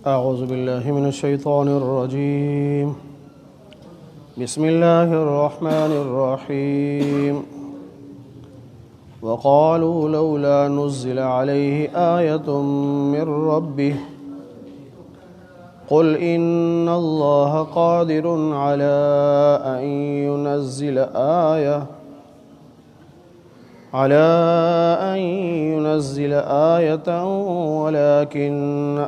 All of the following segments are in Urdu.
أعوذ بالله من الشيطان الرجيم. بسم الله الرحمن الرحيم. وقالوا لولا نزل عليه آية من ربه قل إن الله قادر على أن ينزل آية ولكن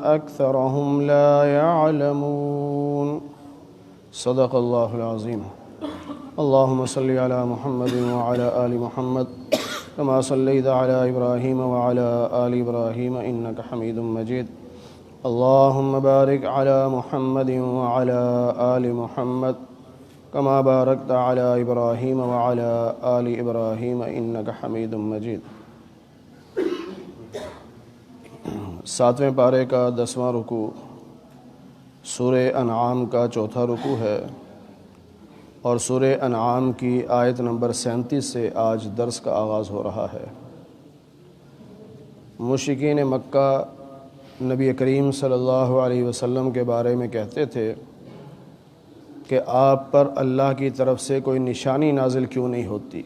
أكثرهم لا يعلمون. صدق الله العظيم. اللهم صل على محمد وعلى آل محمد كما صليت على إبراهيم وعلى آل إبراهيم إنك حميد مجيد. اللهم بارك على محمد وعلى آل محمد كما باركت على إبراهيم وعلى آل إبراهيم إنك حميد مجيد. 7ویں پارے کا 10واں رکوع سورہ انعام کا 4تھا رکوع ہے، اور سورہ انعام کی آیت نمبر 37 سے آج درس کا آغاز ہو رہا ہے۔ مشرکین مکہ نبی کریم صلی اللہ علیہ وسلم کے بارے میں کہتے تھے کہ آپ پر اللہ کی طرف سے کوئی نشانی نازل کیوں نہیں ہوتی،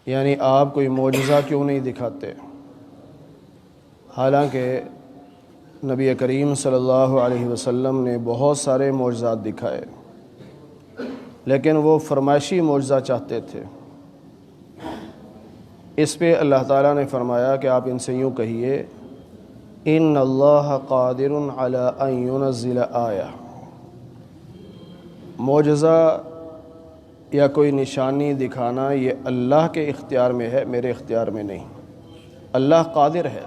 یعنی آپ کوئی معجزہ کیوں نہیں دکھاتے، حالانکہ نبی کریم صلی اللہ علیہ وسلم نے بہت سارے معجزات دکھائے، لیکن وہ فرمائشی معجزہ چاہتے تھے۔ اس پہ اللہ تعالیٰ نے فرمایا کہ آپ ان سے یوں کہیے ان اللہ قادر علی ان ينزل آیہ، معجزہ یا کوئی نشانی دکھانا یہ اللہ کے اختیار میں ہے، میرے اختیار میں نہیں۔ اللہ قادر ہے،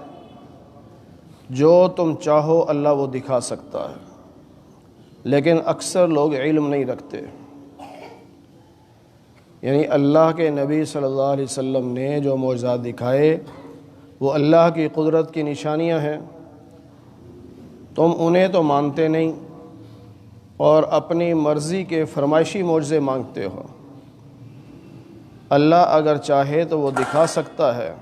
جو تم چاہو اللہ وہ دکھا سکتا ہے، لیکن اکثر لوگ علم نہیں رکھتے۔ یعنی اللہ کے نبی صلی اللہ علیہ وسلم نے جو معجزات دکھائے وہ اللہ کی قدرت کی نشانیاں ہیں، تم انہیں تو مانتے نہیں اور اپنی مرضی کے فرمائشی معجزے مانگتے ہو۔ اللہ اگر چاہے تو وہ دکھا سکتا ہے،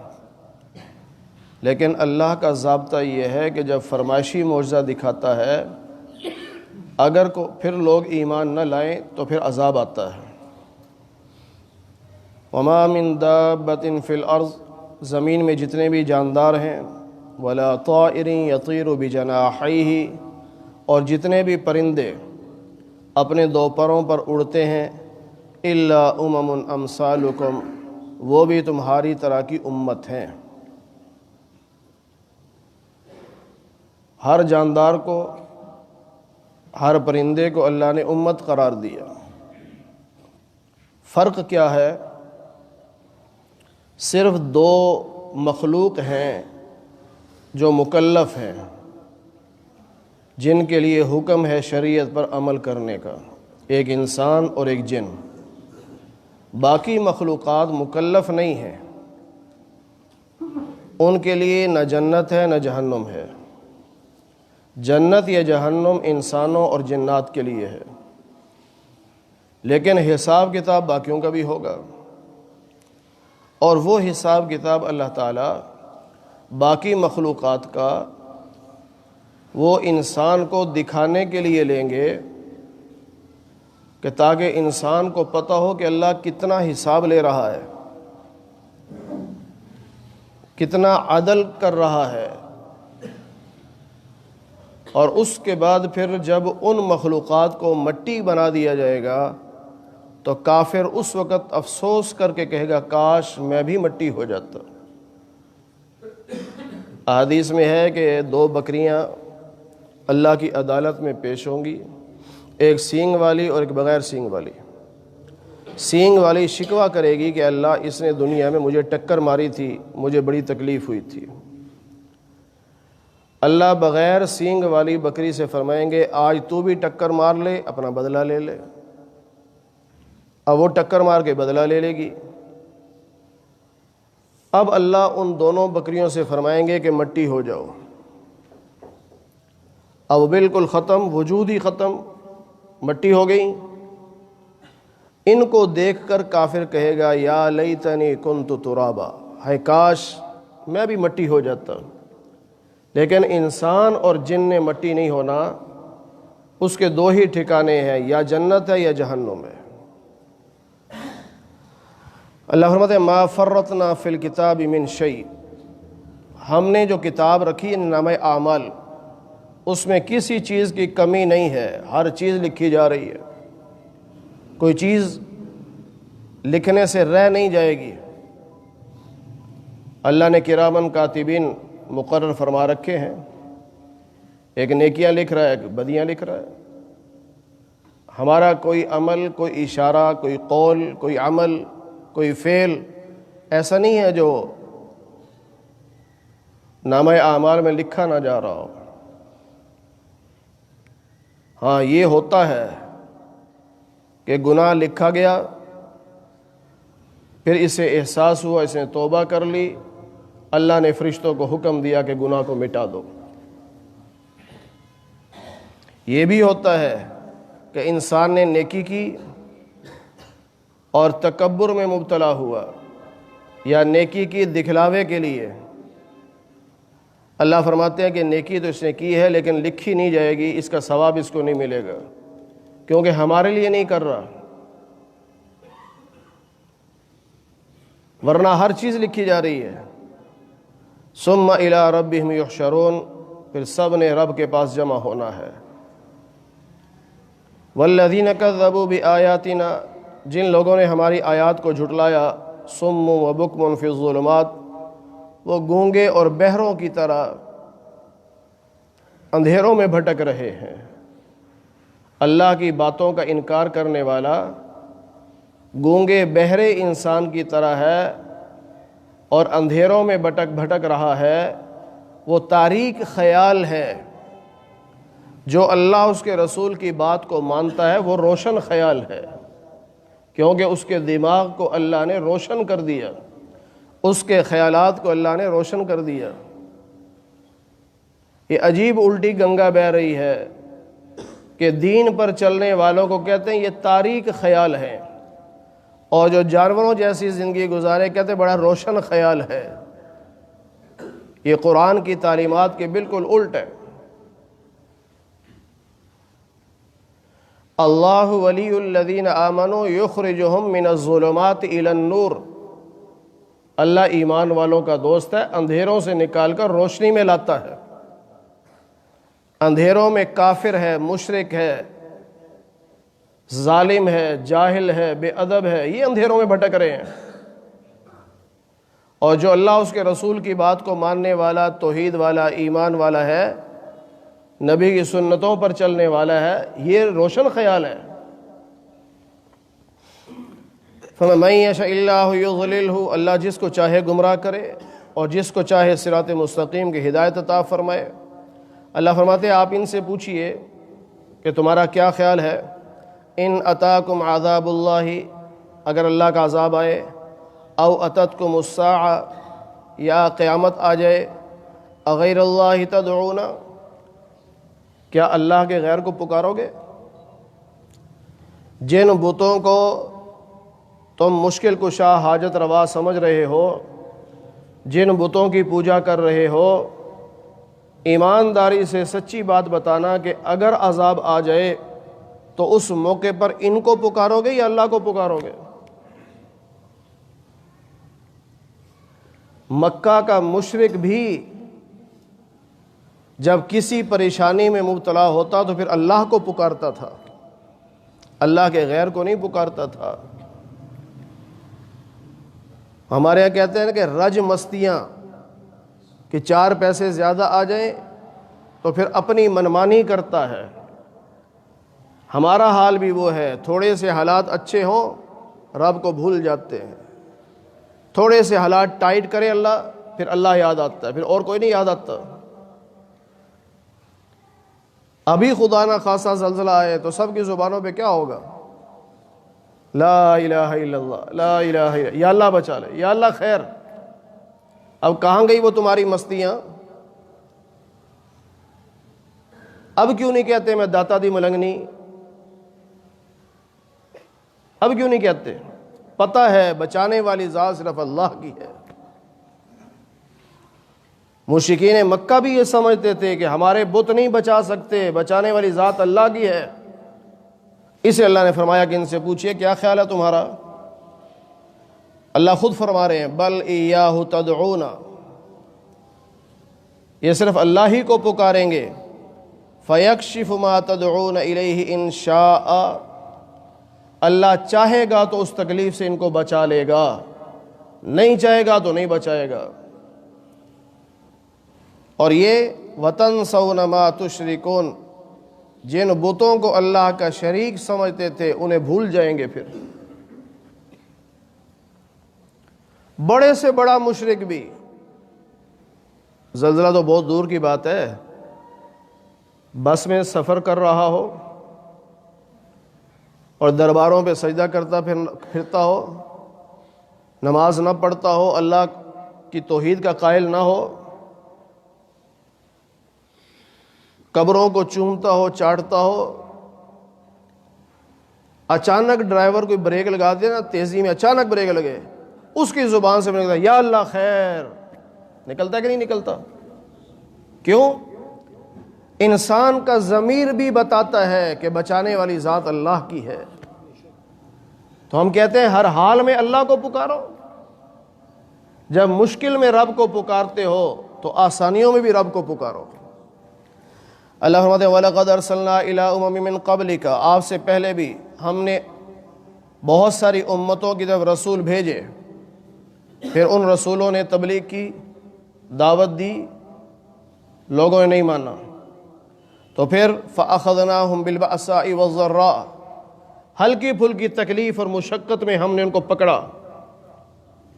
لیکن اللہ کا ضابطہ یہ ہے کہ جب فرمائشی معجزہ دکھاتا ہے اگر پھر لوگ ایمان نہ لائیں تو پھر عذاب آتا ہے۔ وما من دابۃ فی الارض، زمین میں جتنے بھی جاندار ہیں، ولا طائر یطیر بجناحیہ، اور جتنے بھی پرندے اپنے دو پروں پر اڑتے ہیں، الا امم امثالکم، وہ بھی تمہاری طرح کی امت ہیں۔ ہر جاندار کو، ہر پرندے کو اللہ نے امت قرار دیا۔ فرق کیا ہے؟ صرف 2 مخلوق ہیں جو مکلف ہیں، جن کے لیے حکم ہے شریعت پر عمل کرنے کا، ایک انسان اور ایک جن۔ باقی مخلوقات مکلف نہیں ہیں، ان کے لیے نہ جنت ہے نہ جہنم ہے۔ جنت یا جہنم انسانوں اور جنات کے لیے ہے، لیکن حساب کتاب باقیوں کا بھی ہوگا، اور وہ حساب کتاب اللہ تعالیٰ باقی مخلوقات کا وہ انسان کو دکھانے کے لیے لیں گے کہ تاکہ انسان کو پتہ ہو کہ اللہ کتنا حساب لے رہا ہے، کتنا عدل کر رہا ہے۔ اور اس کے بعد پھر جب ان مخلوقات کو مٹی بنا دیا جائے گا تو کافر اس وقت افسوس کر کے کہے گا کاش میں بھی مٹی ہو جاتا۔ احادیث میں ہے کہ 2 بکریاں اللہ کی عدالت میں پیش ہوں گی، ایک سینگ والی اور ایک بغیر سینگ والی۔ سینگ والی شکوہ کرے گی کہ اللہ اس نے دنیا میں مجھے ٹکر ماری تھی، مجھے بڑی تکلیف ہوئی تھی۔ اللہ بغیر سینگ والی بکری سے فرمائیں گے آج تو بھی ٹکر مار لے، اپنا بدلہ لے لے۔ اب وہ ٹکر مار کے بدلہ لے لے گی۔ اب اللہ ان دونوں بکریوں سے فرمائیں گے کہ مٹی ہو جاؤ۔ اب بالکل ختم، وجود ہی ختم، مٹی ہو گئی۔ ان کو دیکھ کر کافر کہے گا یا لیتنی کنت ترابا، ہے کاش میں بھی مٹی ہو جاتا۔ لیکن انسان اور جن نے مٹی نہیں ہونا، اس کے دو ہی ٹھکانے ہیں، یا جنت ہے یا جہنم ہے۔ اللہ فرماتے ہیں ما فرطنا فی الکتاب من شیء، ہم نے جو کتاب رکھی نامہ اعمال، اس میں کسی چیز کی کمی نہیں ہے، ہر چیز لکھی جا رہی ہے، کوئی چیز لکھنے سے رہ نہیں جائے گی۔ اللہ نے کرامن کاتبین مقرر فرما رکھے ہیں، ایک نیکیاں لکھ رہا ہے، ایک بدیاں لکھ رہا ہے۔ ہمارا کوئی عمل، کوئی اشارہ، کوئی قول، کوئی عمل، کوئی فعل ایسا نہیں ہے جو نامہ اعمال میں لکھا نہ جا رہا ہو۔ ہاں یہ ہوتا ہے کہ گناہ لکھا گیا، پھر اسے احساس ہوا، اس نے توبہ کر لی، اللہ نے فرشتوں کو حکم دیا کہ گناہ کو مٹا دو۔ یہ بھی ہوتا ہے کہ انسان نے نیکی کی اور تکبر میں مبتلا ہوا، یا نیکی کی دکھلاوے کے لیے۔ اللہ فرماتے ہیں کہ نیکی تو اس نے کی ہے لیکن لکھی نہیں جائے گی، اس کا ثواب اس کو نہیں ملے گا، کیونکہ ہمارے لیے نہیں کر رہا، ورنہ ہر چیز لکھی جا رہی ہے۔ ثم الی ربہم یحشرون، پھر سب نے رب کے پاس جمع ہونا ہے۔ والذین کذبوا بآیاتنا، جن لوگوں نے ہماری آیات کو جھٹلایا، صم و بکم فی الظلمات، وہ گونگے اور بہروں کی طرح اندھیروں میں بھٹک رہے ہیں۔ اللہ کی باتوں کا انکار کرنے والا گونگے بہرے انسان کی طرح ہے اور اندھیروں میں بھٹک رہا ہے۔ وہ تاریک خیال ہے، جو اللہ اس کے رسول کی بات کو مانتا ہے وہ روشن خیال ہے، کیونکہ اس کے دماغ کو اللہ نے روشن کر دیا، اس کے خیالات کو اللہ نے روشن کر دیا۔ یہ عجیب الٹی گنگا بہہ رہی ہے کہ دین پر چلنے والوں کو کہتے ہیں یہ تاریک خیال ہیں، اور جو جانوروں جیسی زندگی گزارے کہتے ہیں بڑا روشن خیال ہے۔ یہ قرآن کی تعلیمات کے بالکل الٹ ہے۔ اللہ ولی الذین آمنوا یخرجہم من الظلمات الی النور، اللہ ایمان والوں کا دوست ہے، اندھیروں سے نکال کر روشنی میں لاتا ہے۔ اندھیروں میں کافر ہے، مشرک ہے، ظالم ہے، جاہل ہے، بے ادب ہے، یہ اندھیروں میں بھٹک رہے ہیں، اور جو اللہ اس کے رسول کی بات کو ماننے والا، توحید والا، ایمان والا ہے، نبی کی سنتوں پر چلنے والا ہے، یہ روشن خیال ہے۔ فَمَن يَشَإِ اللَّهُ يُضْلِلْهُ، اللہ جس کو چاہے گمراہ کرے اور جس کو چاہے صراط مستقیم کی ہدایت عطا فرمائے۔ اللہ فرماتے ہیں آپ ان سے پوچھئے کہ تمہارا کیا خیال ہے، ان اتاکم عذاب اللہ، اگر اللہ کا عذاب آئے، او اتتکم الساعہ، یا قیامت آ جائے، اغیر اللہ تدعون، کیا اللہ کے غیر کو پکارو گے؟ جن بتوں کو تم مشکل کشا، حاجت روا سمجھ رہے ہو، جن بتوں کی پوجا کر رہے ہو، ایمانداری سے سچی بات بتانا کہ اگر عذاب آ جائے تو اس موقع پر ان کو پکارو گے یا اللہ کو پکارو گے؟ مکہ کا مشرک بھی جب کسی پریشانی میں مبتلا ہوتا تو پھر اللہ کو پکارتا تھا، اللہ کے غیر کو نہیں پکارتا تھا۔ ہمارے یہاں کہتے ہیں کہ رج مستیاں، کہ چار پیسے زیادہ آ جائیں تو پھر اپنی منمانی کرتا ہے۔ ہمارا حال بھی وہ ہے، تھوڑے سے حالات اچھے ہوں رب کو بھول جاتے ہیں، تھوڑے سے حالات ٹائٹ کرے اللہ، پھر اللہ یاد آتا ہے، پھر اور کوئی نہیں یاد آتا۔ ابھی خدا نہ خاصا زلزلہ آئے تو سب کی زبانوں پہ کیا ہوگا؟ لا الہ الا اللہ، لا الہ الا، یا اللہ بچا لے، یا اللہ خیر۔ اب کہاں گئی وہ تمہاری مستیاں؟ اب کیوں نہیں کہتے میں داتا دی ملنگنی؟ اب کیوں نہیں کہتے؟ پتہ ہے بچانے والی ذات صرف اللہ کی ہے۔ مشرکین مکہ بھی یہ سمجھتے تھے کہ ہمارے بت نہیں بچا سکتے، بچانے والی ذات اللہ کی ہے۔ اسے اللہ نے فرمایا کہ ان سے پوچھئے کیا خیال ہے تمہارا؟ اللہ خود فرما رہے ہیں بل ایاہ تدعون، یہ صرف اللہ ہی کو پکاریں گے، فیکشف ما تدعون الیہ ان شاء، اللہ چاہے گا تو اس تکلیف سے ان کو بچا لے گا، نہیں چاہے گا تو نہیں بچائے گا۔ اور یہ وَتَنْسَوْنَ مَا تُشْرِكُونَ، جن بتوں کو اللہ کا شریک سمجھتے تھے انہیں بھول جائیں گے۔ پھر بڑے سے بڑا مشرک بھی، زلزلہ تو بہت دور کی بات ہے، بس میں سفر کر رہا ہو اور درباروں پہ سجدہ کرتا پھرتا ہو، نماز نہ پڑھتا ہو، اللہ کی توحید کا قائل نہ ہو، قبروں کو چومتا ہو، چاٹتا ہو، اچانک ڈرائیور کوئی بریک لگا دے نا، تیزی میں اچانک بریک لگے، اس کی زبان سے نکلتا یا اللہ خیر، نکلتا ہے کہ نہیں نکلتا؟ کیوں؟ انسان کا ضمیر بھی بتاتا ہے کہ بچانے والی ذات اللہ کی ہے، تو ہم کہتے ہیں ہر حال میں اللہ کو پکارو۔ جب مشکل میں رب کو پکارتے ہو تو آسانیوں میں بھی رب کو پکارو۔ اللہ فرماتے ہیں وَلَقَدْ أَرْسَلْنَا إِلَىٰ أُمَمٍ مِّن قَبْلِكَ، آپ سے پہلے بھی ہم نے بہت ساری امتوں کی طرف رسول بھیجے، پھر ان رسولوں نے تبلیغ کی، دعوت دی، لوگوں نے نہیں مانا، تو پھر فَأَخَذْنَاهُمْ بِالْبَأْسَاءِ وَالضَّرَّاءِ، ہلکی پھلکی تکلیف اور مشقت میں ہم نے ان کو پکڑا۔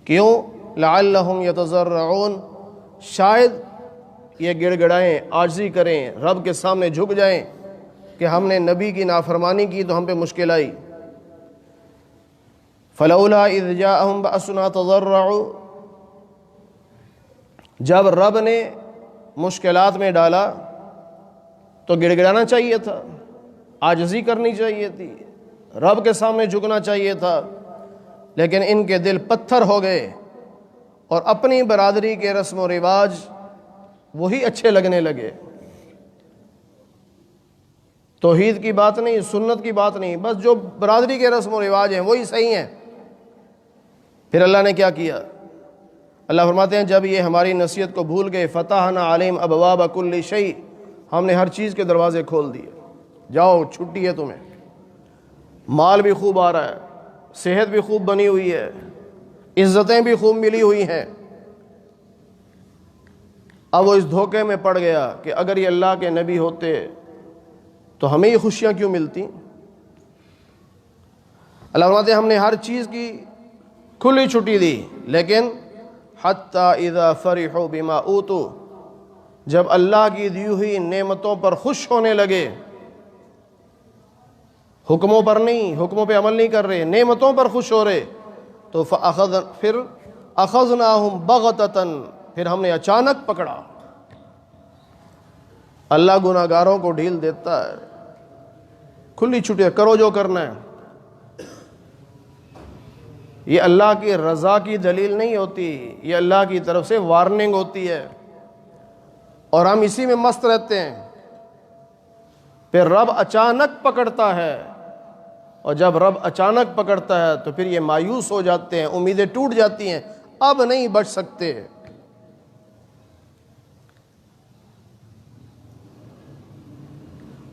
کیوں؟ لَعَلَّهُمْ يَتَضَرَّعُونَ، شاید یہ گڑ گڑائیں، عاجزی کریں، رب کے سامنے جھک جائیں کہ ہم نے نبی کی نافرمانی کی تو ہم پہ مشکل آئی۔ فَلَوْلَا إِذْ جَاءَهُمْ بَأْسُنَا تَضَرَّعُوا، جب رب نے مشکلات میں ڈالا تو گڑ گڑانا چاہیے تھا، عاجزی کرنی چاہیے تھی، رب کے سامنے جھکنا چاہیے تھا، لیکن ان کے دل پتھر ہو گئے اور اپنی برادری کے رسم و رواج وہی اچھے لگنے لگے۔ توحید کی بات نہیں، سنت کی بات نہیں، بس جو برادری کے رسم و رواج ہیں وہی صحیح ہیں۔ پھر اللہ نے کیا کیا؟ اللہ فرماتے ہیں جب یہ ہماری نصیحت کو بھول گئے فتحنا علیہم ابواب کل شیء، ہم نے ہر چیز کے دروازے کھول دیے، جاؤ چھٹی ہے تمہیں، مال بھی خوب آ رہا ہے، صحت بھی خوب بنی ہوئی ہے، عزتیں بھی خوب ملی ہوئی ہیں۔ اب وہ اس دھوکے میں پڑ گیا کہ اگر یہ اللہ کے نبی ہوتے تو ہمیں یہ خوشیاں کیوں ملتی؟ اللہ فرماتے ہیں ہم نے ہر چیز کی کھلی چھٹی دی، لیکن حتی اذا فرحوا بما اوتوا، جب اللہ کی دی ہوئی نعمتوں پر خوش ہونے لگے، حکموں پر نہیں، حکموں پہ عمل نہیں کر رہے، نعمتوں پر خوش ہو رہے، تو پھر اخذناہم بغتۃ، پھر ہم نے اچانک پکڑا۔ اللہ گناہ گاروں کو ڈھیل دیتا ہے، کھلی چھٹی کرو جو کرنا ہے۔ یہ اللہ کی رضا کی دلیل نہیں ہوتی، یہ اللہ کی طرف سے وارننگ ہوتی ہے، اور ہم اسی میں مست رہتے ہیں۔ پھر رب اچانک پکڑتا ہے، اور جب رب اچانک پکڑتا ہے تو پھر یہ مایوس ہو جاتے ہیں، امیدیں ٹوٹ جاتی ہیں، اب نہیں بچ سکتے۔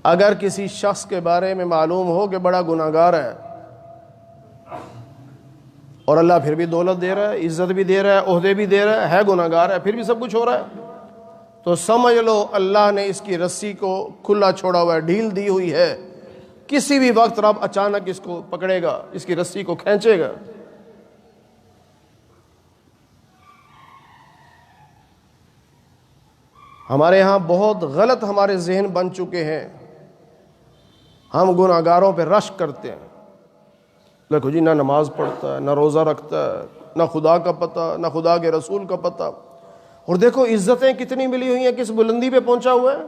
اگر کسی شخص کے بارے میں معلوم ہو کہ بڑا گناہگار ہے اور اللہ پھر بھی دولت دے رہا ہے، عزت بھی دے رہا ہے، عہدے بھی دے رہا ہے گناہگار ہے، پھر بھی سب کچھ ہو رہا ہے، تو سمجھ لو اللہ نے اس کی رسی کو کھلا چھوڑا ہوا ہے، ڈھیل دی ہوئی ہے، کسی بھی وقت رب اچانک اس کو پکڑے گا، اس کی رسی کو کھینچے گا۔ ہمارے ہاں بہت غلط ہمارے ذہن بن چکے ہیں، ہم گناہگاروں پہ رشک کرتے ہیں، دیکھو جی نہ نماز پڑھتا ہے، نہ روزہ رکھتا ہے، نہ خدا کا پتہ، نہ خدا کے رسول کا پتہ، اور دیکھو عزتیں کتنی ملی ہوئی ہیں، کس بلندی پہ پہنچا ہوا ہے۔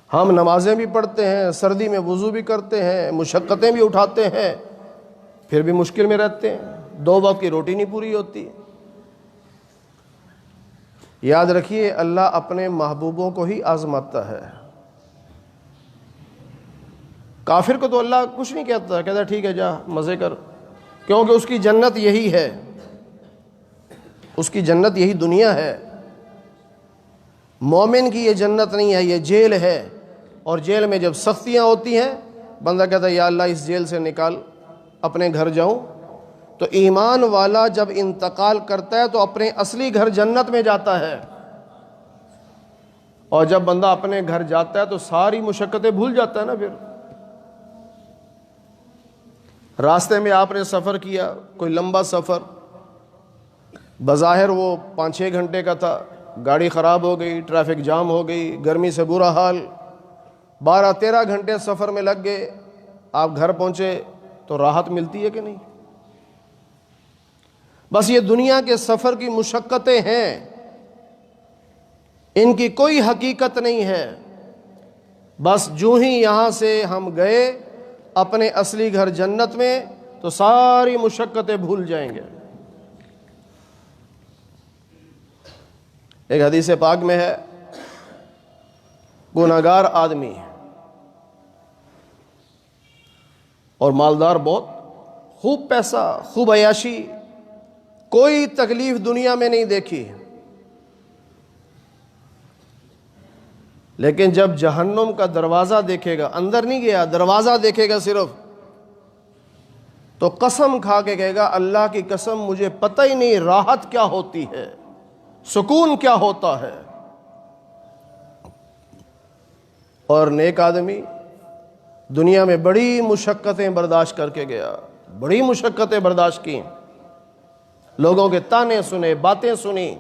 ہم نمازیں بھی پڑھتے ہیں، سردی میں وضو بھی کرتے ہیں، مشقتیں بھی اٹھاتے ہیں، پھر بھی مشکل میں رہتے ہیں، 2 وقت کی روٹی نہیں پوری ہوتی۔ یاد رکھیے اللہ اپنے محبوبوں کو ہی آزماتا ہے. کافر کو تو اللہ کچھ نہیں کہتا، کہتا ٹھیک ہے جا مزے کر، کیونکہ اس کی جنت یہی ہے، اس کی جنت یہی دنیا ہے. مومن کی یہ جنت نہیں ہے، یہ جیل ہے. اور جیل میں جب سختیاں ہوتی ہیں بندہ کہتا ہے یا اللہ اس جیل سے نکال، اپنے گھر جاؤں. تو ایمان والا جب انتقال کرتا ہے تو اپنے اصلی گھر جنت میں جاتا ہے، اور جب بندہ اپنے گھر جاتا ہے تو ساری مشقتیں بھول جاتا ہے نا. پھر راستے میں آپ نے سفر کیا، کوئی لمبا سفر، بظاہر وہ 5-6 گھنٹے کا تھا، گاڑی خراب ہو گئی، ٹریفک جام ہو گئی، گرمی سے برا حال، 12-13 گھنٹے سفر میں لگ گئے، آپ گھر پہنچے تو راحت ملتی ہے کہ نہیں؟ بس یہ دنیا کے سفر کی مشقتیں ہیں، ان کی کوئی حقیقت نہیں ہے. بس جو ہی یہاں سے ہم گئے اپنے اصلی گھر جنت میں تو ساری مشقتیں بھول جائیں گے. ایک حدیث پاک میں ہے، گناہگار آدمی اور مالدار، بہت خوب پیسہ، خوب عیاشی، کوئی تکلیف دنیا میں نہیں دیکھی، لیکن جب جہنم کا دروازہ دیکھے گا، اندر نہیں گیا، دروازہ دیکھے گا صرف، تو قسم کھا کے کہے گا اللہ کی قسم مجھے پتہ ہی نہیں راحت کیا ہوتی ہے، سکون کیا ہوتا ہے. اور نیک آدمی دنیا میں بڑی مشقتیں برداشت کر کے گیا، بڑی مشقتیں برداشت کی، لوگوں کے تانے سنے، باتیں سنی،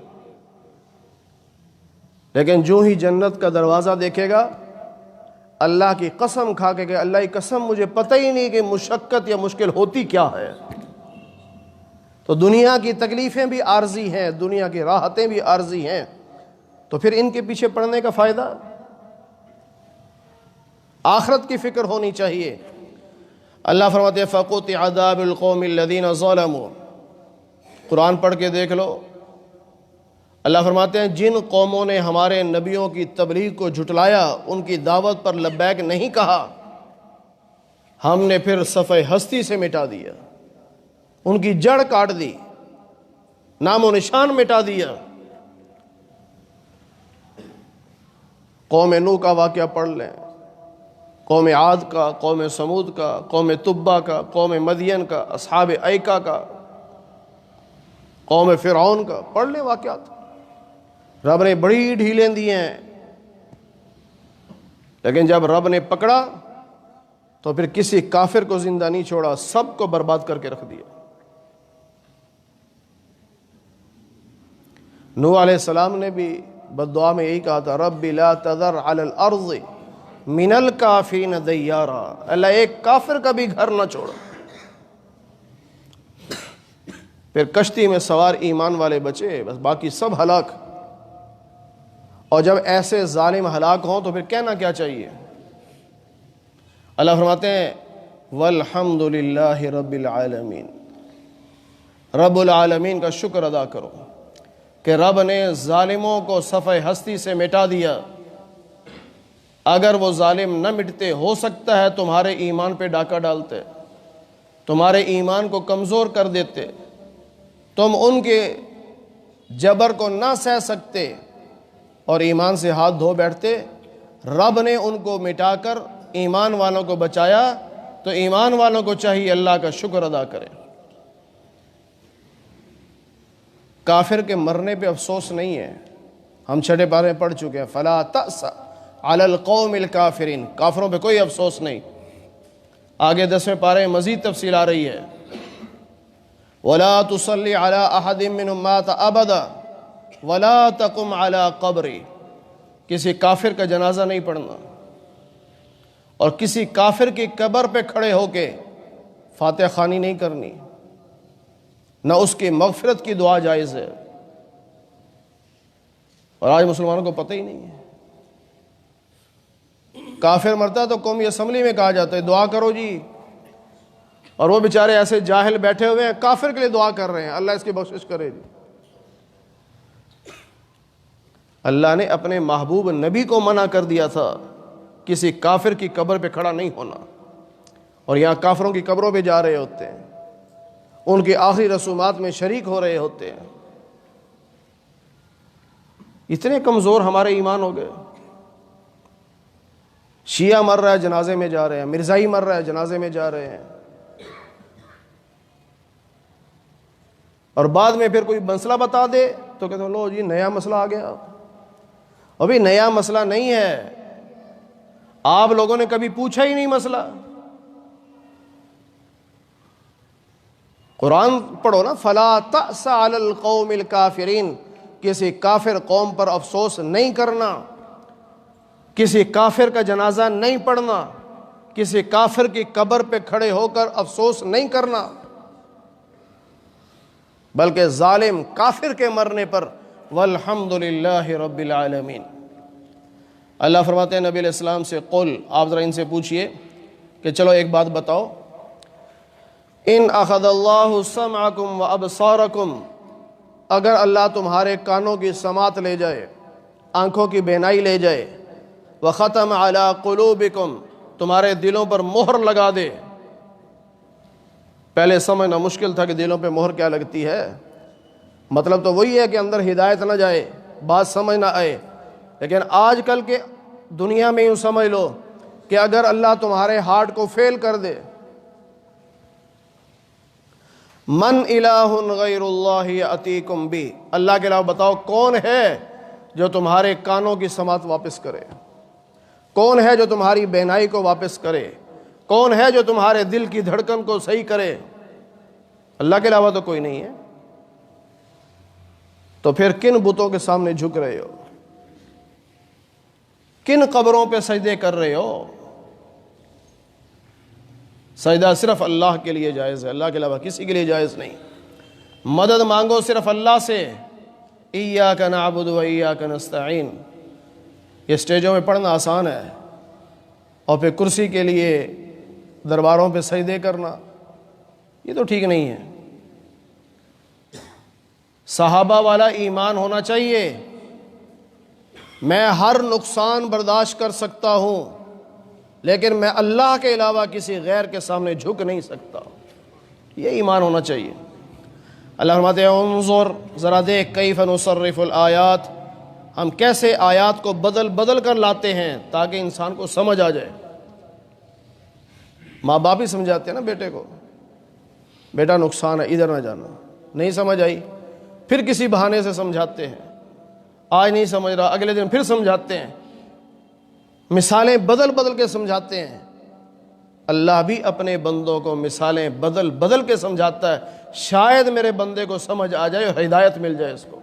لیکن جو ہی جنت کا دروازہ دیکھے گا اللہ کی قسم کھا کے کہ اللہ کی قسم مجھے پتہ ہی نہیں کہ مشقت یا مشکل ہوتی کیا ہے. تو دنیا کی تکلیفیں بھی عارضی ہیں، دنیا کی راحتیں بھی عارضی ہیں، تو پھر ان کے پیچھے پڑنے کا فائدہ؟ آخرت کی فکر ہونی چاہیے. اللہ فرماتے ہیں فَقُطِعَ دَابِرُ الْقَوْمِ الَّذِينَ ظَلَمُوا، قرآن پڑھ کے دیکھ لو. اللہ فرماتے ہیں جن قوموں نے ہمارے نبیوں کی تبلیغ کو جھٹلایا، ان کی دعوت پر لبیک نہیں کہا، ہم نے پھر صفحہ ہستی سے مٹا دیا، ان کی جڑ کاٹ دی، نام و نشان مٹا دیا. قوم نوح کا واقعہ پڑھ لیں، قوم عاد کا، قوم سمود کا، قوم تبا کا، قوم مدین کا، اصحاب ایکا کا، قوم فرعون کا، پڑھ لیں واقعات. رب نے بڑی ڈھیلیں دی ہیں، لیکن جب رب نے پکڑا تو پھر کسی کافر کو زندہ نہیں چھوڑا، سب کو برباد کر کے رکھ دیا. نوح علیہ السلام نے بھی بددعا میں یہی کہا تھا رب لا تذر علی الارض من الکافرین دیارا، اللہ ایک کافر کا بھی گھر نہ چھوڑا. پھر کشتی میں سوار ایمان والے بچے، بس باقی سب ہلاک. اور جب ایسے ظالم ہلاک ہوں تو پھر کہنا کیا چاہیے؟ اللہ فرماتے ہیں والحمد للہ رب العالمین، رب العالمین کا شکر ادا کرو کہ رب نے ظالموں کو صفحہ ہستی سے مٹا دیا. اگر وہ ظالم نہ مٹتے، ہو سکتا ہے تمہارے ایمان پہ ڈاکہ ڈالتے، تمہارے ایمان کو کمزور کر دیتے، تم ان کے جبر کو نہ سہ سکتے اور ایمان سے ہاتھ دھو بیٹھتے. رب نے ان کو مٹا کر ایمان والوں کو بچایا، تو ایمان والوں کو چاہیے اللہ کا شکر ادا کرے. کافر کے مرنے پہ افسوس نہیں ہے، ہم 6 پارے میں پڑھ چکے ہیں فلا تأس علی القوم الکافرین، کافروں پہ کوئی افسوس نہیں. آگے 10ویں پارے میں مزید تفصیل آ رہی ہے ولا تصلی علی احد منهم مات ابدا ولا تقم علی قبری، کسی کافر کا جنازہ نہیں پڑھنا اور کسی کافر کی قبر پہ کھڑے ہو کے فاتحہ خوانی نہیں کرنی، نہ اس کی مغفرت کی دعا جائز ہے. اور آج مسلمانوں کو پتہ ہی نہیں ہے. کافر مرتا ہے تو قومی اسمبلی میں کہا جاتا ہے دعا کرو جی، اور وہ بیچارے ایسے جاہل بیٹھے ہوئے ہیں کافر کے لیے دعا کر رہے ہیں اللہ اس کی بخشش کرے جی. اللہ نے اپنے محبوب نبی کو منع کر دیا تھا کسی کافر کی قبر پہ کھڑا نہیں ہونا، اور یہاں کافروں کی قبروں پہ جا رہے ہوتے ہیں، ان کی آخری رسومات میں شریک ہو رہے ہوتے ہیں۔ اتنے کمزور ہمارے ایمان ہو گئے۔ شیعہ مر رہا ہے جنازے میں جا رہے ہیں، مرزائی مر رہا ہے جنازے میں جا رہے ہیں، اور بعد میں پھر کوئی مسئلہ بتا دے تو کہتے ہیں لو جی نیا مسئلہ آ گیا۔ ابھی نیا مسئلہ نہیں ہے، آپ لوگوں نے کبھی پوچھا ہی نہیں مسئلہ۔ قرآن پڑھو نا، فلا تأس علی القوم الکافرین، کسی کافر قوم پر افسوس نہیں کرنا، کسی کافر کا جنازہ نہیں پڑھنا، کسی کافر کی قبر پہ کھڑے ہو کر افسوس نہیں کرنا، بلکہ ظالم کافر کے مرنے پر والحمدللہ رب العالمین۔ اللہ فرماتے ہیں نبی علیہ السلام سے، قل، آپ ذرا ان سے پوچھئے کہ چلو ایک بات بتاؤ، ان اخذ اللہ سمعکم و ابصارکم، اگر اللہ تمہارے کانوں کی سماعت لے جائے، آنکھوں کی بینائی لے جائے، وختم علی قلوبکم، تمہارے دلوں پر مہر لگا دے۔ پہلے سمجھنا مشکل تھا کہ دلوں پہ مہر کیا لگتی ہے، مطلب تو وہی ہے کہ اندر ہدایت نہ جائے، بات سمجھ نہ آئے، لیکن آج کل کے دنیا میں یوں سمجھ لو کہ اگر اللہ تمہارے ہارٹ کو فیل کر دے، من الہ غیر اللہ یاتیکم بی، اللہ کے علاوہ بتاؤ کون ہے جو تمہارے کانوں کی سماعت واپس کرے، کون ہے جو تمہاری بینائی کو واپس کرے، کون ہے جو تمہارے دل کی دھڑکن کو صحیح کرے؟ اللہ کے علاوہ تو کوئی نہیں ہے۔ تو پھر کن بتوں کے سامنے جھک رہے ہو، کن قبروں پہ سجدے کر رہے ہو؟ سجدہ صرف اللہ کے لیے جائز ہے، اللہ کے علاوہ کسی کے لیے جائز نہیں۔ مدد مانگو صرف اللہ سے، ایاک نعبد و ایاک نستعین۔ یہ سٹیجوں میں پڑھنا آسان ہے، اور پھر کرسی کے لیے درباروں پہ سجدے کرنا، یہ تو ٹھیک نہیں ہے۔ صحابہ والا ایمان ہونا چاہیے، میں ہر نقصان برداشت کر سکتا ہوں، لیکن میں اللہ کے علاوہ کسی غیر کے سامنے جھک نہیں سکتا، یہ ایمان ہونا چاہیے۔ اللہ فرماتے ہیں انظر، ذرا دیکھ، کیف نصرف الآیات، ہم کیسے آیات کو بدل بدل کر لاتے ہیں تاکہ انسان کو سمجھ آ جائے۔ ماں باپ ہی سمجھاتے ہیں نا بیٹے کو، بیٹا نقصان ہے ادھر نہ جانا، نہیں سمجھ آئی پھر کسی بہانے سے سمجھاتے ہیں، آج نہیں سمجھ رہا اگلے دن پھر سمجھاتے ہیں، مثالیں بدل بدل کے سمجھاتے ہیں۔ اللہ بھی اپنے بندوں کو مثالیں بدل بدل کے سمجھاتا ہے، شاید میرے بندے کو سمجھ آ جائے اور ہدایت مل جائے اس کو۔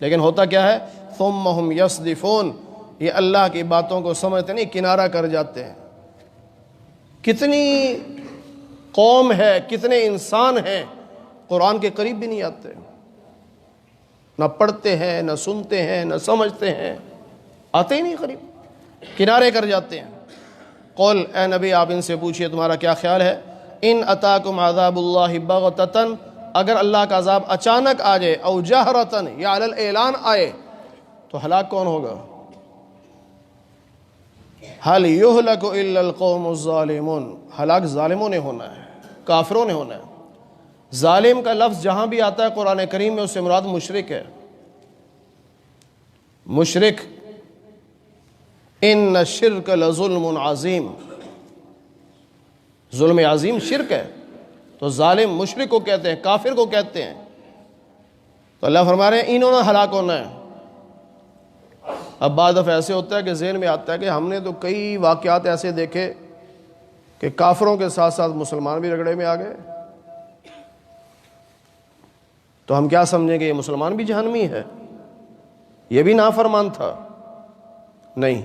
لیکن ہوتا کیا ہے، ثم ہم یصدفون، یہ اللہ کی باتوں کو سمجھتے نہیں، کنارہ کر جاتے ہیں۔ کتنی قوم ہے، کتنے انسان ہیں قرآن کے قریب بھی نہیں آتے، نہ پڑھتے ہیں، نہ سنتے ہیں، نہ سمجھتے ہیں، آتے ہی نہیں قریب، کنارے کر جاتے ہیں۔ قول، اے نبی آپ ان سے پوچھئے تمہارا کیا خیال ہے، ان اتاکم عذاب اللہ بغتتن، اگر اللہ کا عذاب اچانک آ جائے، او جہرتن، یا علی الاعلان آئے، تو ہلاک کون ہوگا؟ حل یہلک الا القوم الظالمون، ہلاک ظالموں نے ہونا ہے، کافروں نے ہونا ہے۔ ظالم کا لفظ جہاں بھی آتا ہے قرآن کریم میں اس سے مراد مشرک ہے۔ مشرک، ان الشرک لظلم عظیم، ظلم عظیم شرک ہے، تو ظالم مشرک کو کہتے ہیں، کافر کو کہتے ہیں۔ تو اللہ فرما رہے ہیں انہوں نے ہلاک ہونا ہے۔ اب بعض دفعہ ایسے ہوتا ہے کہ ذہن میں آتا ہے کہ ہم نے تو کئی واقعات ایسے دیکھے کہ کافروں کے ساتھ ساتھ مسلمان بھی رگڑے میں آ گئے، تو ہم کیا سمجھیں کہ یہ مسلمان بھی جہنمی ہے، یہ بھی نافرمان تھا؟ نہیں،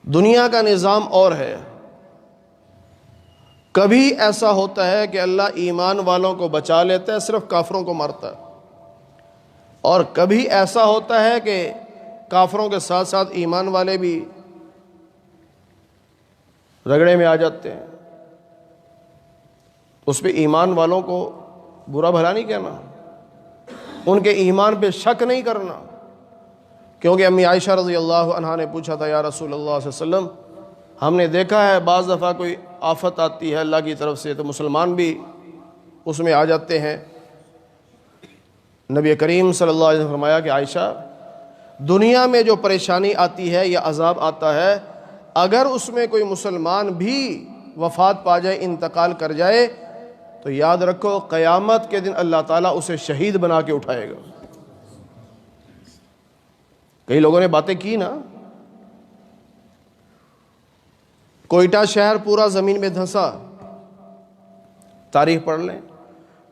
دنیا کا نظام اور ہے۔ کبھی ایسا ہوتا ہے کہ اللہ ایمان والوں کو بچا لیتا ہے، صرف کافروں کو مارتا ہے، اور کبھی ایسا ہوتا ہے کہ کافروں کے ساتھ ساتھ ایمان والے بھی رگڑے میں آ جاتے ہیں۔ اس پہ ایمان والوں کو برا بھلا نہیں کہنا، ان کے ایمان پہ شک نہیں کرنا، کیونکہ امی عائشہ رضی اللہ عنہا نے پوچھا تھا یا رسول اللہ صلی اللہ علیہ وسلم ہم نے دیکھا ہے بعض دفعہ کوئی آفت آتی ہے اللہ کی طرف سے تو مسلمان بھی اس میں آ جاتے ہیں۔ نبی کریم صلی اللہ علیہ وسلم نے فرمایا کہ عائشہ دنیا میں جو پریشانی آتی ہے یا عذاب آتا ہے اگر اس میں کوئی مسلمان بھی وفات پا جائے انتقال کر جائے تو یاد رکھو قیامت کے دن اللہ تعالیٰ اسے شہید بنا کے اٹھائے گا۔ کئی لوگوں نے باتیں کی نا، کوئٹہ شہر پورا زمین میں دھنسا، تاریخ پڑھ لیں۔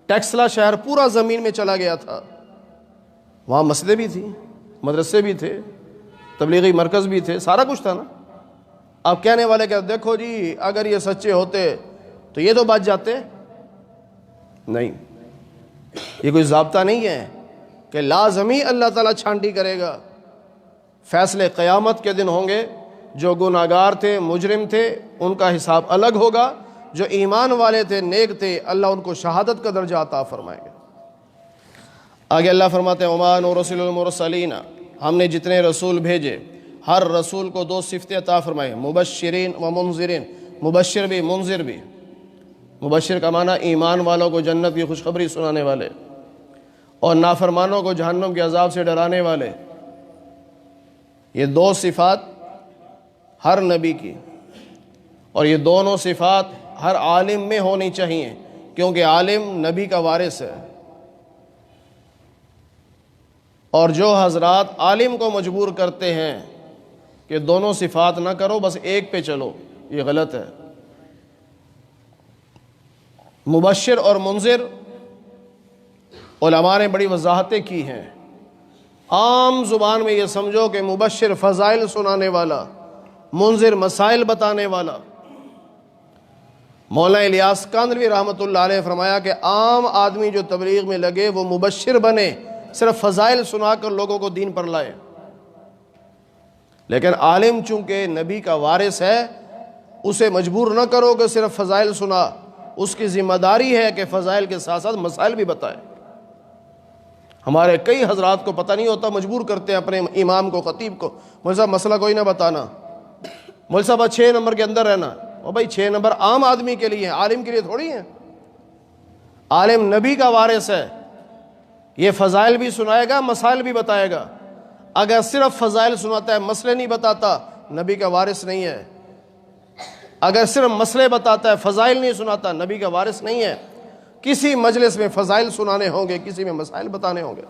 ٹیکسلا شہر پورا زمین میں چلا گیا تھا، وہاں مسجدیں بھی تھیں، مدرسے بھی تھے، تبلیغی مرکز بھی تھے، سارا کچھ تھا نا۔ اب کہنے والے کہ دیکھو جی اگر یہ سچے ہوتے تو یہ تو بچ جاتے، نہیں، یہ کوئی ضابطہ نہیں ہے کہ لازمی اللہ تعالیٰ چھانٹی کرے گا۔ فیصلے قیامت کے دن ہوں گے، جو گناہگار تھے مجرم تھے ان کا حساب الگ ہوگا، جو ایمان والے تھے نیک تھے اللہ ان کو شہادت کا درجہ عطا فرمائیں گے۔ آگے اللہ فرماتے ہیں وَمَا نُرْسِلُ الْمُرْسَلِينَ، ہم نے جتنے رسول بھیجے ہر رسول کو دو صفتیں عطا فرمائے، مبشرین و منذرین، مبشر بھی منذر بھی۔ مبشر کا معنی ایمان والوں کو جنت کی خوشخبری سنانے والے اور نافرمانوں کو جہنم کے عذاب سے ڈرانے والے۔ یہ دو صفات ہر نبی کی، اور یہ دونوں صفات ہر عالم میں ہونی چاہیے، کیونکہ عالم نبی کا وارث ہے۔ اور جو حضرات عالم کو مجبور کرتے ہیں کہ دونوں صفات نہ کرو بس ایک پہ چلو، یہ غلط ہے۔ مبشر اور منذر علماء نے بڑی وضاحتیں کی ہیں۔ عام زبان میں یہ سمجھو کہ مبشر فضائل سنانے والا، منذر مسائل بتانے والا۔ مولانا الیاس کاندھلوی رحمۃ اللہ علیہ فرمایا کہ عام آدمی جو تبلیغ میں لگے وہ مبشر بنے، صرف فضائل سنا کر لوگوں کو دین پر لائے، لیکن عالم چونکہ نبی کا وارث ہے اسے مجبور نہ کرو کہ صرف فضائل سنا، اس کی ذمہ داری ہے کہ فضائل کے ساتھ ساتھ مسائل بھی بتائے۔ ہمارے کئی حضرات کو پتہ نہیں ہوتا، مجبور کرتے ہیں اپنے امام کو، خطیب کو، مولوی صاحب مسئلہ کوئی نہ بتانا، مولوی صاحب 6 نمبر کے اندر رہنا۔ اور بھائی 6 نمبر عام آدمی کے لیے ہیں، عالم کے لیے تھوڑی ہیں۔ عالم نبی کا وارث ہے، یہ فضائل بھی سنائے گا مسائل بھی بتائے گا۔ اگر صرف فضائل سناتا ہے مسئلے نہیں بتاتا نبی کا وارث نہیں ہے، اگر صرف مسئلے بتاتا ہے فضائل نہیں سناتا نبی کا وارث نہیں ہے۔ کسی مجلس میں فضائل سنانے ہوں گے، کسی میں مسائل بتانے ہوں گے۔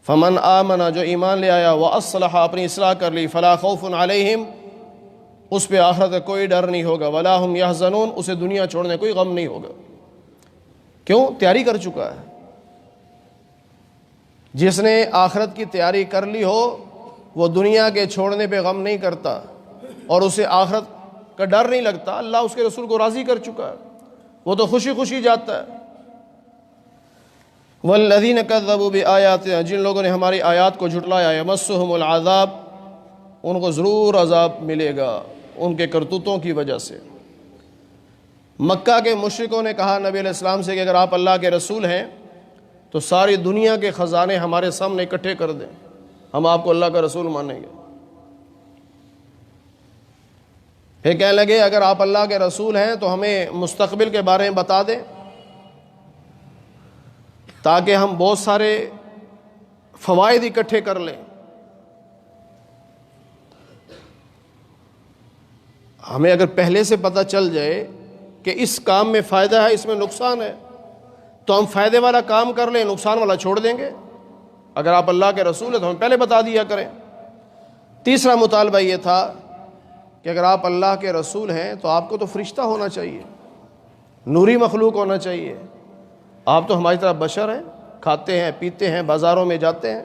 فمن آمن، جو ایمان لے آیا، واصلح، اپنی اصلاح کر لی، فلا خوف علیہم، اس پہ آخرت کا کوئی ڈر نہیں ہوگا، ولا ہم یحزنون، اسے دنیا چھوڑنے کوئی غم نہیں ہوگا۔ کیوں؟ تیاری کر چکا ہے۔ جس نے آخرت کی تیاری کر لی ہو وہ دنیا کے چھوڑنے پہ غم نہیں کرتا اور اسے آخرت کا ڈر نہیں لگتا، اللہ اس کے رسول کو راضی کر چکا ہے، وہ تو خوشی خوشی جاتا ہے۔ والذین کذبوا بآیاتنا، جن لوگوں نے ہماری آیات کو جھٹلایا، یمسہم العذاب، ان کو ضرور عذاب ملے گا ان کے کرتوتوں کی وجہ سے۔ مکہ کے مشرکوں نے کہا نبی علیہ السلام سے کہ اگر آپ اللہ کے رسول ہیں تو ساری دنیا کے خزانے ہمارے سامنے اکٹھے کر دیں، ہم آپ کو اللہ کا رسول مانیں گے۔ پھر کہنے لگے اگر آپ اللہ کے رسول ہیں تو ہمیں مستقبل کے بارے میں بتا دیں تاکہ ہم بہت سارے فوائد اکٹھے کر لیں۔ ہمیں اگر پہلے سے پتہ چل جائے کہ اس کام میں فائدہ ہے اس میں نقصان ہے تو ہم فائدے والا کام کر لیں، نقصان والا چھوڑ دیں گے۔ اگر آپ اللہ کے رسول ہیں تو ہمیں پہلے بتا دیا کریں۔ تیسرا مطالبہ یہ تھا کہ اگر آپ اللہ کے رسول ہیں تو آپ کو تو فرشتہ ہونا چاہیے، نوری مخلوق ہونا چاہیے، آپ تو ہماری طرح بشر ہیں، کھاتے ہیں پیتے ہیں بازاروں میں جاتے ہیں۔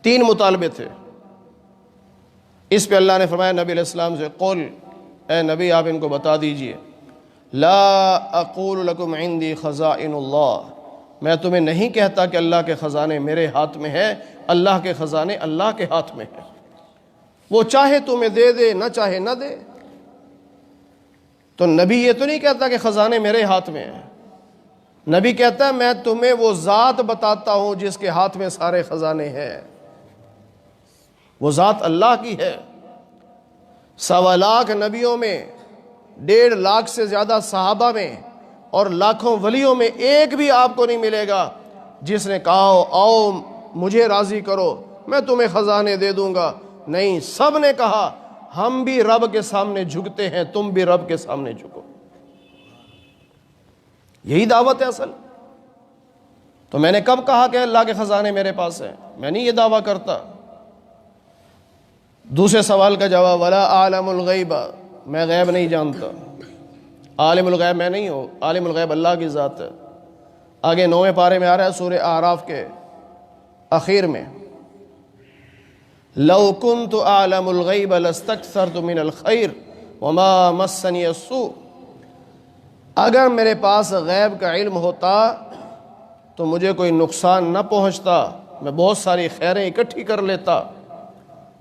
3 مطالبے تھے۔ اس پہ اللہ نے فرمایا نبی علیہ السلام سے، قل، اے نبی آپ ان کو بتا دیجئے، لا اقول لکم عندی خزائن اللہ، میں تمہیں نہیں کہتا کہ اللہ کے خزانے میرے ہاتھ میں ہے، اللہ کے خزانے اللہ کے ہاتھ میں ہے، وہ چاہے تمہیں دے دے نہ چاہے نہ دے۔ تو نبی یہ تو نہیں کہتا کہ خزانے میرے ہاتھ میں ہیں، نبی کہتا ہے میں تمہیں وہ ذات بتاتا ہوں جس کے ہاتھ میں سارے خزانے ہیں، وہ ذات اللہ کی ہے۔ 1.25 نبیوں میں، 1.5 لاکھ سے زیادہ صحابہ میں اور لاکھوں ولیوں میں ایک بھی آپ کو نہیں ملے گا جس نے کہا ہو آؤ مجھے راضی کرو میں تمہیں خزانے دے دوں گا۔ نہیں، سب نے کہا ہم بھی رب کے سامنے جھکتے ہیں، تم بھی رب کے سامنے جھکو۔ یہی دعوت ہے اصل۔ تو میں نے کب کہا کہ اللہ کے خزانے میرے پاس ہیں؟ میں نہیں یہ دعویٰ کرتا۔ دوسرے سوال کا جواب، ولا عالم الغیب، میں غیب نہیں جانتا۔ عالم الغیب میں نہیں ہوں، عالم الغیب اللہ کی ذات ہے۔ آگے 9ویں پارے میں آ رہا ہے سورہ اعراف کے اخیر میں، لو کنت اعلم الغیب لاستکثرت من الخیر وما مسنی السوء، اگر میرے پاس غیب کا علم ہوتا تو مجھے کوئی نقصان نہ پہنچتا، میں بہت ساری خیریں اکٹھی کر لیتا۔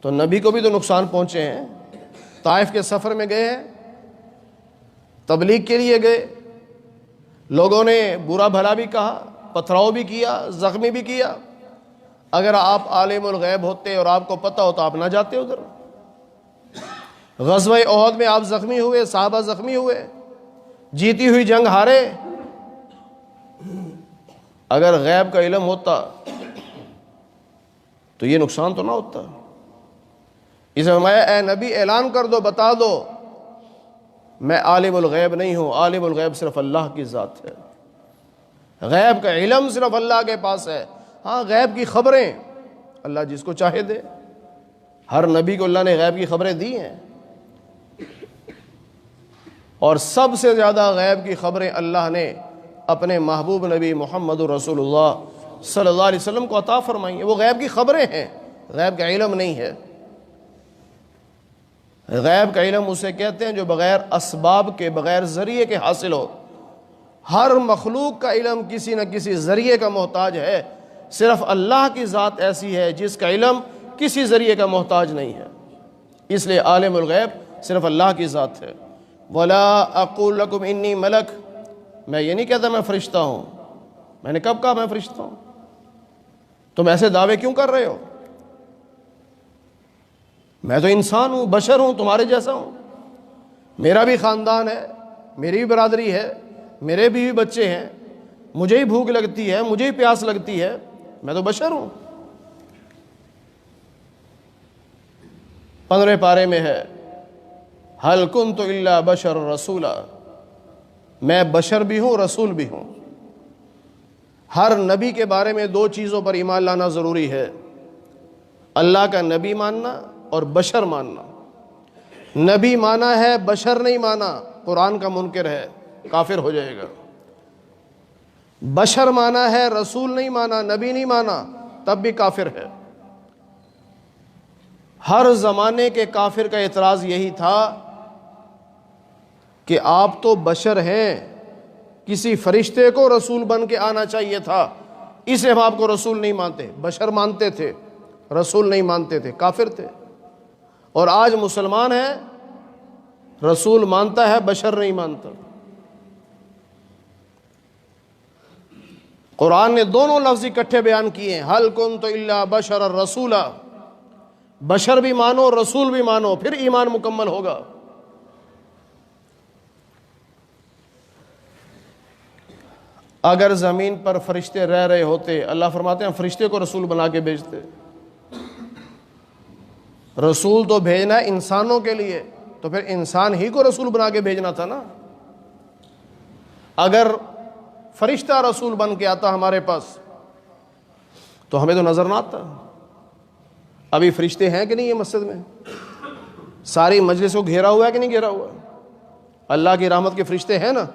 تو نبی کو بھی تو نقصان پہنچے ہیں، طائف کے سفر میں گئے ہیں، تبلیغ کے لیے گئے، لوگوں نے برا بھلا بھی کہا، پتھراؤ بھی کیا، زخمی بھی کیا۔ اگر آپ عالم الغیب ہوتے اور آپ کو پتہ ہوتا آپ نہ جاتے ادھر۔ غزوہ احد میں آپ زخمی ہوئے، صحابہ زخمی ہوئے، جیتی ہوئی جنگ ہارے۔ اگر غیب کا علم ہوتا تو یہ نقصان تو نہ ہوتا۔ اسے فرمایا اے نبی اعلان کر دو، بتا دو میں عالم الغیب نہیں ہوں، عالم الغیب صرف اللہ کی ذات ہے، غیب کا علم صرف اللہ کے پاس ہے۔ ہاں غیب کی خبریں اللہ جس کو چاہے دے، ہر نبی کو اللہ نے غیب کی خبریں دی ہیں، اور سب سے زیادہ غیب کی خبریں اللہ نے اپنے محبوب نبی محمد رسول اللہ صلی اللہ علیہ وسلم کو عطا فرمائی ہیں۔ وہ غیب کی خبریں ہیں، غیب کا علم نہیں ہے۔ غیب کا علم اسے کہتے ہیں جو بغیر اسباب کے، بغیر ذریعے کے حاصل ہو۔ ہر مخلوق کا علم کسی نہ کسی ذریعے کا محتاج ہے، صرف اللہ کی ذات ایسی ہے جس کا علم کسی ذریعے کا محتاج نہیں ہے، اس لیے عالم الغیب صرف اللہ کی ذات ہے۔ ولا اقول لکم انی ملک، میں یہ نہیں کہتا میں فرشتہ ہوں۔ میں نے کب کہا میں فرشتہ ہوں؟ تم ایسے دعوے کیوں کر رہے ہو؟ میں تو انسان ہوں، بشر ہوں، تمہارے جیسا ہوں، میرا بھی خاندان ہے، میری بھی برادری ہے، میرے بھی بچے ہیں، مجھے ہی بھوک لگتی ہے، مجھے ہی پیاس لگتی ہے، میں تو بشر ہوں۔ 15 پارے میں ہے هل كنت الا بشر رسولا، میں بشر بھی ہوں رسول بھی ہوں۔ ہر نبی کے بارے میں 2 چیزوں پر ایمان لانا ضروری ہے، اللہ کا نبی ماننا اور بشر ماننا۔ نبی مانا ہے، بشر نہیں مانا، قرآن کا منکر ہے، کافر ہو جائے گا۔ بشر مانا ہے، رسول نہیں مانا، نبی نہیں مانا، تب بھی کافر ہے۔ ہر زمانے کے کافر کا اعتراض یہی تھا کہ آپ تو بشر ہیں، کسی فرشتے کو رسول بن کے آنا چاہیے تھا، اس لیے ہم آپ کو رسول نہیں مانتے۔ بشر مانتے تھے، رسول نہیں مانتے تھے، کافر تھے۔ اور آج مسلمان ہے، رسول مانتا ہے، بشر نہیں مانتا۔ قرآن نے دونوں لفظ اکٹھے بیان کیے ہیں، هل كنت الا بشر رسولا، بشر بھی مانو رسول بھی مانو، پھر ایمان مکمل ہوگا۔ اگر زمین پر فرشتے رہ رہے ہوتے، اللہ فرماتے ہیں فرشتے کو رسول بنا کے بھیجتے۔ رسول تو بھیجنا ہے انسانوں کے لیے، تو پھر انسان ہی کو رسول بنا کے بھیجنا تھا نا۔ اگر فرشتہ رسول بن کے آتا ہمارے پاس تو ہمیں تو نظر نہ آتا۔ ابھی فرشتے ہیں کہ نہیں یہ مسجد میں؟ ساری مجلس کو گھیرا ہوا ہے کہ نہیں گھیرا ہوا؟ اللہ کی رحمت کے فرشتے ہیں نا،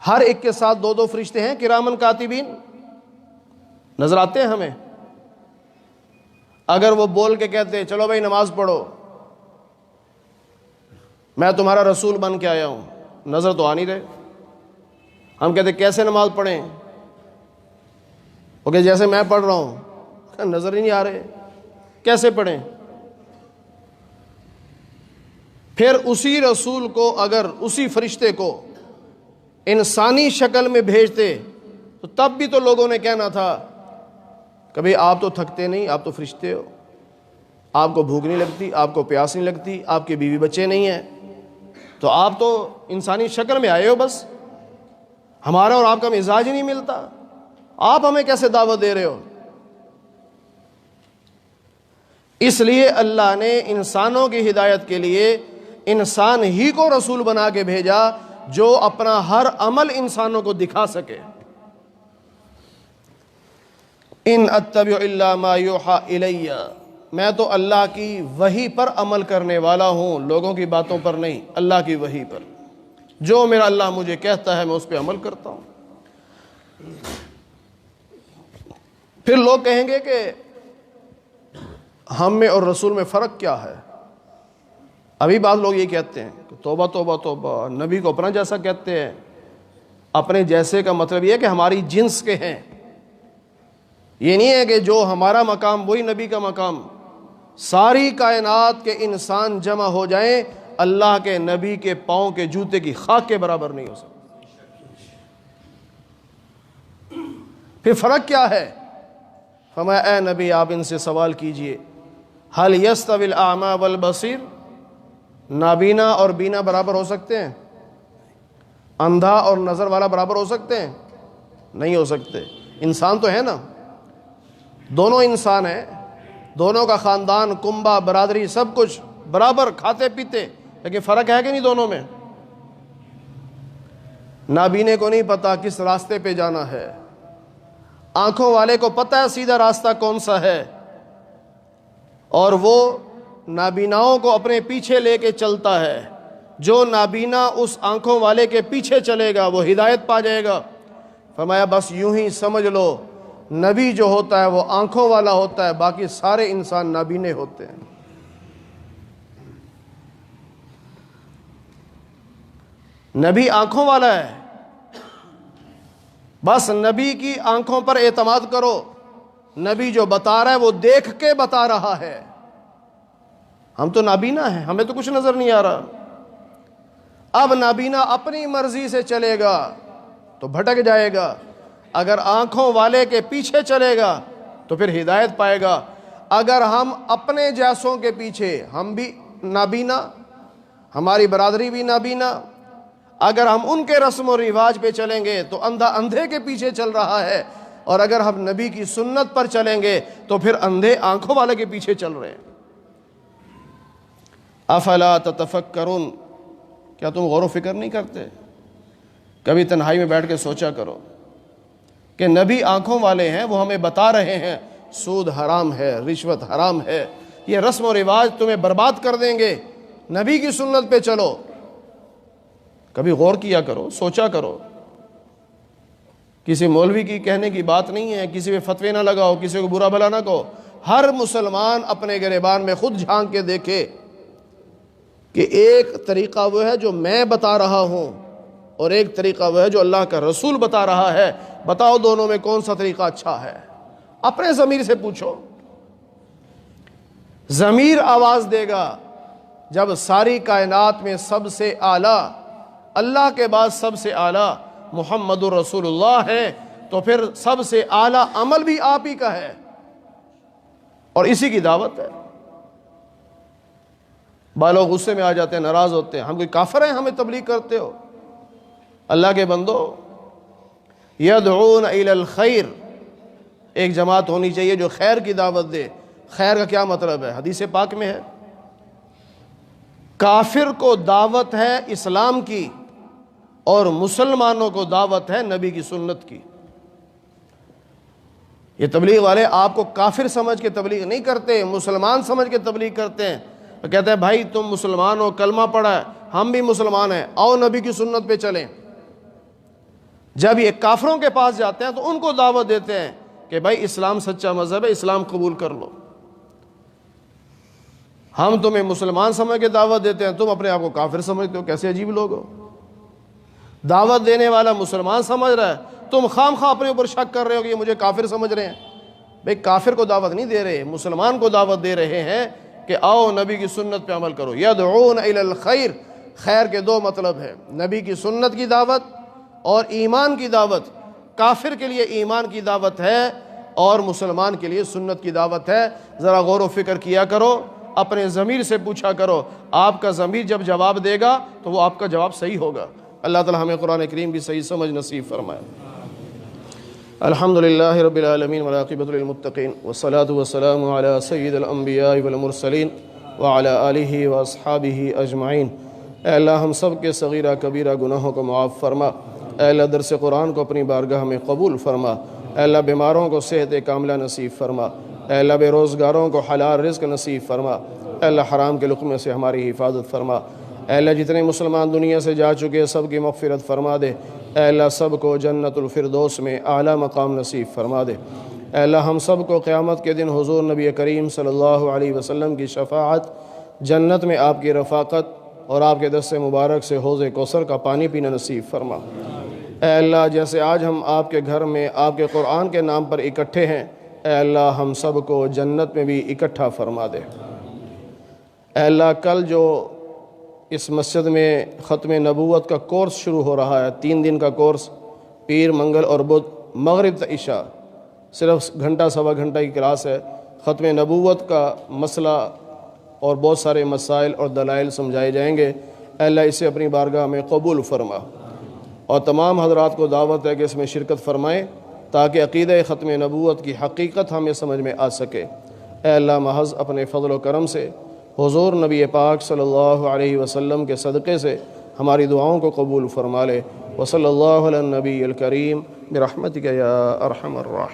ہر ایک کے ساتھ 2 فرشتے ہیں کرامن کاتبین، نظر آتے ہیں ہمیں۔ اگر وہ بول کے کہتے چلو بھائی نماز پڑھو، میں تمہارا رسول بن کے آیا ہوں، نظر تو آ نہیں رہے۔ ہم کہتے کیسے نماز پڑھیں؟ وہ کہ جیسے میں پڑھ رہا ہوں، نظر ہی نہیں آ رہے، کیسے پڑھیں؟ پھر اسی رسول کو، اگر اسی فرشتے کو انسانی شکل میں بھیجتے تو تب بھی تو لوگوں نے کہنا تھا کبھی آپ تو تھکتے نہیں، آپ تو فرشتے ہو، آپ کو بھوک نہیں لگتی، آپ کو پیاس نہیں لگتی، آپ کے بیوی بچے نہیں ہیں، تو آپ تو انسانی شکل میں آئے ہو، بس ہمارا اور آپ کا مزاج ہی نہیں ملتا، آپ ہمیں کیسے دعوت دے رہے ہو؟ اس لیے اللہ نے انسانوں کی ہدایت کے لیے انسان ہی کو رسول بنا کے بھیجا جو اپنا ہر عمل انسانوں کو دکھا سکے۔ ان اتبع الا ما یوحى الی، میں تو اللہ کی وحی پر عمل کرنے والا ہوں، لوگوں کی باتوں پر نہیں، اللہ کی وحی پر، جو میرا اللہ مجھے کہتا ہے میں اس پہ عمل کرتا ہوں۔ پھر لوگ کہیں گے کہ ہم میں اور رسول میں فرق کیا ہے؟ ابھی بعض لوگ یہ کہتے ہیں کہ توبہ توبہ توبہ، نبی کو اپنا جیسا کہتے ہیں۔ اپنے جیسے کا مطلب یہ ہے کہ ہماری جنس کے ہیں، یہ نہیں ہے کہ جو ہمارا مقام وہی نبی کا مقام۔ ساری کائنات کے انسان جمع ہو جائیں، اللہ کے نبی کے پاؤں کے جوتے کی خاک کے برابر نہیں ہو سکتے۔ پھر فرق کیا ہے؟ فرمایا اے نبی آپ ان سے سوال کیجئے، هل يستوي الاعمى والبصیر، نابینا اور بینا برابر ہو سکتے ہیں؟ اندھا اور نظر والا برابر ہو سکتے ہیں؟ نہیں ہو سکتے۔ انسان تو ہے نا، دونوں انسان ہیں، دونوں کا خاندان، کنبہ، برادری، سب کچھ برابر، کھاتے پیتے، لیکن فرق ہے کہ نہیں دونوں میں؟ نابینے کو نہیں پتا کس راستے پہ جانا ہے، آنکھوں والے کو پتہ ہے سیدھا راستہ کون سا ہے، اور وہ نابیناؤں کو اپنے پیچھے لے کے چلتا ہے۔ جو نابینا اس آنکھوں والے کے پیچھے چلے گا وہ ہدایت پا جائے گا۔ فرمایا بس یوں ہی سمجھ لو، نبی جو ہوتا ہے وہ آنکھوں والا ہوتا ہے، باقی سارے انسان نابینے ہوتے ہیں۔ نبی آنکھوں والا ہے، بس نبی کی آنکھوں پر اعتماد کرو، نبی جو بتا رہا ہے وہ دیکھ کے بتا رہا ہے۔ ہم تو نابینا ہیں، ہمیں تو کچھ نظر نہیں آ رہا۔ اب نابینا اپنی مرضی سے چلے گا تو بھٹک جائے گا، اگر آنکھوں والے کے پیچھے چلے گا تو پھر ہدایت پائے گا۔ اگر ہم اپنے جیسوں کے پیچھے، ہم بھی نابینا، ہماری برادری بھی نابینا، اگر ہم ان کے رسم و رواج پہ چلیں گے تو اندھا اندھے کے پیچھے چل رہا ہے، اور اگر ہم نبی کی سنت پر چلیں گے تو پھر اندھے آنکھوں والے کے پیچھے چل رہے ہیں۔ افلا تتفکرون، کیا تم غور و فکر نہیں کرتے؟ کبھی تنہائی میں بیٹھ کے سوچا کرو کہ نبی آنکھوں والے ہیں، وہ ہمیں بتا رہے ہیں سود حرام ہے، رشوت حرام ہے، یہ رسم و رواج تمہیں برباد کر دیں گے، نبی کی سنت پہ چلو۔ کبھی غور کیا کرو، سوچا کرو۔ کسی مولوی کی کہنے کی بات نہیں ہے، کسی پہ فتوے نہ لگاؤ، کسی کو برا بھلا نہ کہو۔ ہر مسلمان اپنے گریبان میں خود جھانک کے دیکھے کہ ایک طریقہ وہ ہے جو میں بتا رہا ہوں، اور ایک طریقہ وہ ہے جو اللہ کا رسول بتا رہا ہے۔ بتاؤ دونوں میں کون سا طریقہ اچھا ہے؟ اپنے ضمیر سے پوچھو۔ ضمیر آواز دے گا جب ساری کائنات میں سب سے اعلیٰ، اللہ کے بعد سب سے اعلیٰ محمد الرسول اللہ ہے، تو پھر سب سے اعلیٰ عمل بھی آپ ہی کا ہے اور اسی کی دعوت ہے۔ بالوں غصے میں آ جاتے ہیں، ناراض ہوتے ہیں، ہم کوئی کافر ہیں ہمیں تبلیغ کرتے ہو؟ اللہ کے بندو، یدعون الی الخیر، ایک جماعت ہونی چاہیے جو خیر کی دعوت دے۔ خیر کا کیا مطلب ہے؟ حدیث پاک میں ہے، کافر کو دعوت ہے اسلام کی اور مسلمانوں کو دعوت ہے نبی کی سنت کی۔ یہ تبلیغ والے آپ کو کافر سمجھ کے تبلیغ نہیں کرتے، مسلمان سمجھ کے تبلیغ کرتے ہیں۔ وہ کہتے ہیں بھائی تم مسلمان ہو، کلمہ پڑھا ہے، ہم بھی مسلمان ہیں، آؤ نبی کی سنت پہ چلیں۔ جب یہ کافروں کے پاس جاتے ہیں تو ان کو دعوت دیتے ہیں کہ بھائی اسلام سچا مذہب ہے، اسلام قبول کر لو۔ ہم تمہیں مسلمان سمجھ کے دعوت دیتے ہیں، تم اپنے آپ کو کافر سمجھتے ہو، کیسے عجیب لوگ ہو۔ دعوت دینے والا مسلمان سمجھ رہا ہے، تم خام خواہ اپنے اوپر شک کر رہے ہو کہ یہ مجھے کافر سمجھ رہے ہیں۔ بھائی کافر کو دعوت نہیں دے رہے، مسلمان کو دعوت دے رہے ہیں کہ آؤ نبی کی سنت پہ عمل کرو۔ یدعون الی الخیر، خیر کے دو مطلب ہے، نبی کی سنت کی دعوت اور ایمان کی دعوت کافر کے لیے ایمان کی دعوت ہے اور مسلمان کے لیے سنت کی دعوت ہے۔ ذرا غور و فکر کیا کرو، اپنے ضمیر سے پوچھا کرو، آپ کا ضمیر جب جواب دے گا تو وہ آپ کا جواب صحیح ہوگا۔ اللہ تعالی ہمیں قرآن کریم کی صحیح سمجھ نصیب فرمائے۔ الحمدللہ رب العالمین والعاقبۃ للمتقین والصلاة والسلام علی سید الانبیاء والمرسلین وعلی آلہ واصحابہ اجمعین۔ اے اللہ ہم سب کے صغیرہ کبیرہ گناہوں کو معاف فرما۔ اے اللہ درس قرآن کو اپنی بارگاہ میں قبول فرما۔ اے اللہ بیماروں کو صحت کاملہ نصیب فرما۔ اے اللہ بے روزگاروں کو حلال رزق نصیب فرما۔ اے اللہ حرام کے لقمے سے ہماری حفاظت فرما۔ اے اللہ جتنے مسلمان دنیا سے جا چکے سب کی مغفرت فرما دے۔ اے اللہ سب کو جنت الفردوس میں اعلیٰ مقام نصیب فرما دے۔ اے اللہ ہم سب کو قیامت کے دن حضور نبی کریم صلی اللہ علیہ وسلم کی شفاعت، جنت میں آپ کی رفاقت اور آپ کے دست مبارک سے حوض کوثر کا پانی پینا نصیب فرما۔ اے اللہ جیسے آج ہم آپ کے گھر میں آپ کے قرآن کے نام پر اکٹھے ہیں، اے اللہ ہم سب کو جنت میں بھی اکٹھا فرما دے۔ اے اللہ کل جو اس مسجد میں ختم نبوت کا کورس شروع ہو رہا ہے، 3 دن کا کورس، پیر منگل اور بدھ مغرب تا عشاء، صرف گھنٹہ سوا گھنٹہ کی کلاس ہے۔ ختم نبوت کا مسئلہ اور بہت سارے مسائل اور دلائل سمجھائے جائیں گے۔ اے اللہ اسے اپنی بارگاہ میں قبول فرما، اور تمام حضرات کو دعوت ہے کہ اس میں شرکت فرمائیں تاکہ عقیدہ ختم نبوت کی حقیقت ہمیں سمجھ میں آ سکے۔ اے اللہ محض اپنے فضل و کرم سے حضور نبی پاک صلی اللہ علیہ وسلم کے صدقے سے ہماری دعاؤں کو قبول فرما لے۔ وصلی اللہ علی النبی الکریم برحمتک یا ارحم الراحمین۔